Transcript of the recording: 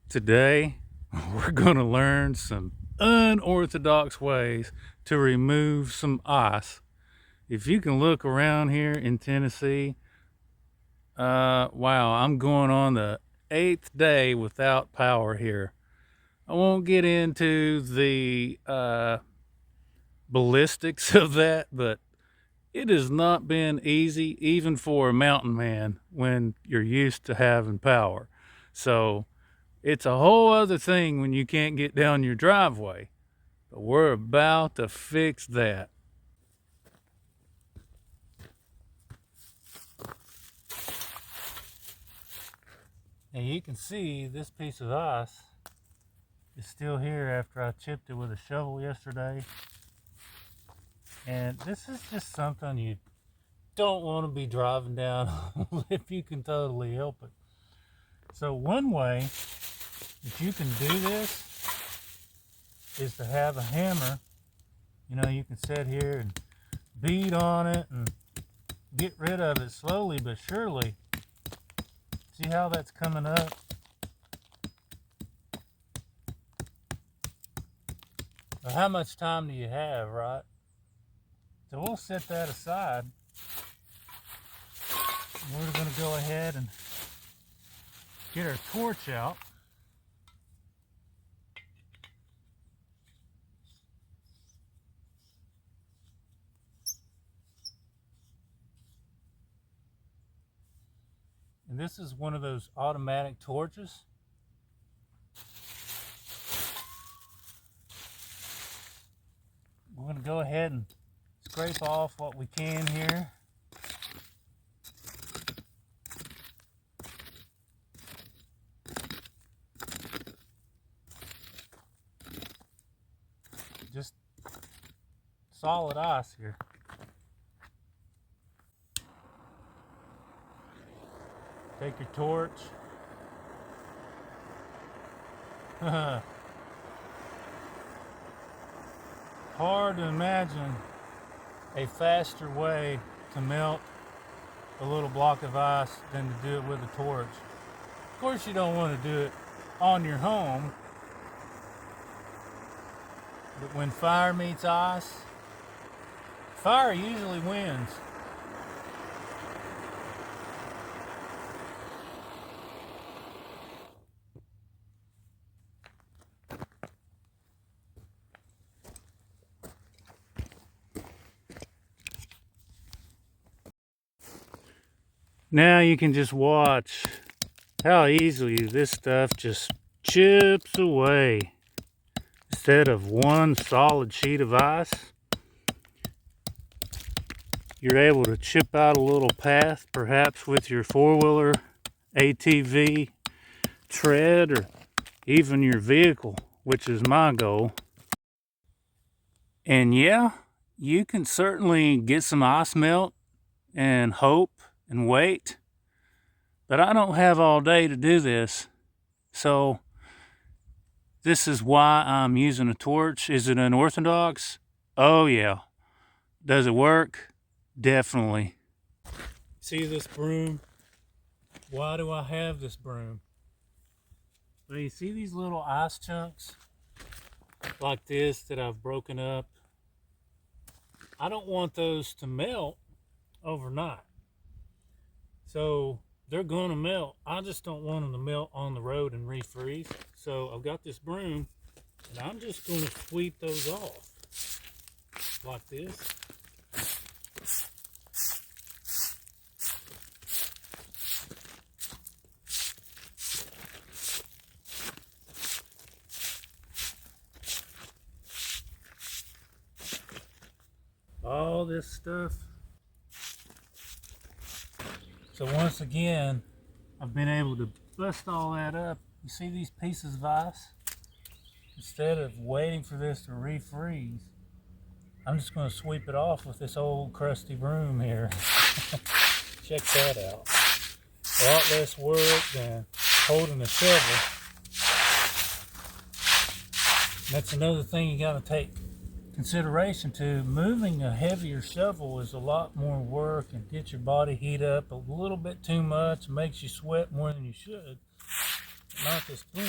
Today, we're going to learn some unorthodox ways to remove some ice. If you can look around here in Tennessee, wow, I'm going on the 8th day without power here. I won't get into the ballistics of that, but it has not been easy, even for a mountain man, when you're used to having power. So it's a whole other thing when you can't get down your driveway. But we're about to fix that. Now you can see this piece of ice is still here after I chipped it with a shovel yesterday. And this is just something you don't want to be driving down if you can totally help it. So one way that you can do this is to have a hammer. You know, you can sit here and beat on it and get rid of it slowly but surely. See how that's coming up? Well, how much time do you have, right? So we'll set that aside. We're going to go ahead and get our torch out. And this is one of those automatic torches. We're going to go ahead and scrape off what we can here. Just solid ice here. Take your torch. Hard to imagine a faster way to melt a little block of ice than to do it with a torch. Of course, you don't want to do it on your home, but when fire meets ice, fire usually wins. Now you can just watch how easily this stuff just chips away. Instead of one solid sheet of ice, you're able to chip out a little path, perhaps with your four-wheeler, ATV, tread, or even your vehicle, which is my goal. And yeah, you can certainly get some ice melt and hope and wait, but I don't have all day to do this. So this is why I'm using a torch. Is it unorthodox? Oh yeah. Does it work? Definitely. See this broom? Why do I have this broom? Well, you see these little ice chunks like this that I've broken up? I don't want those to melt overnight. So they're going to melt. I just don't want them to melt on the road and refreeze. So I've got this broom and I'm just going to sweep those off like this. All this stuff. So once again, I've been able to bust all that up. You see these pieces of ice? Instead of waiting for this to refreeze, I'm just going to sweep it off with this old crusty broom here. Check that out. A lot less work than holding a shovel. And that's another thing you got to take consideration to. Moving a heavier shovel is a lot more work and gets your body heat up a little bit too much, makes you sweat more than you should. not the spring.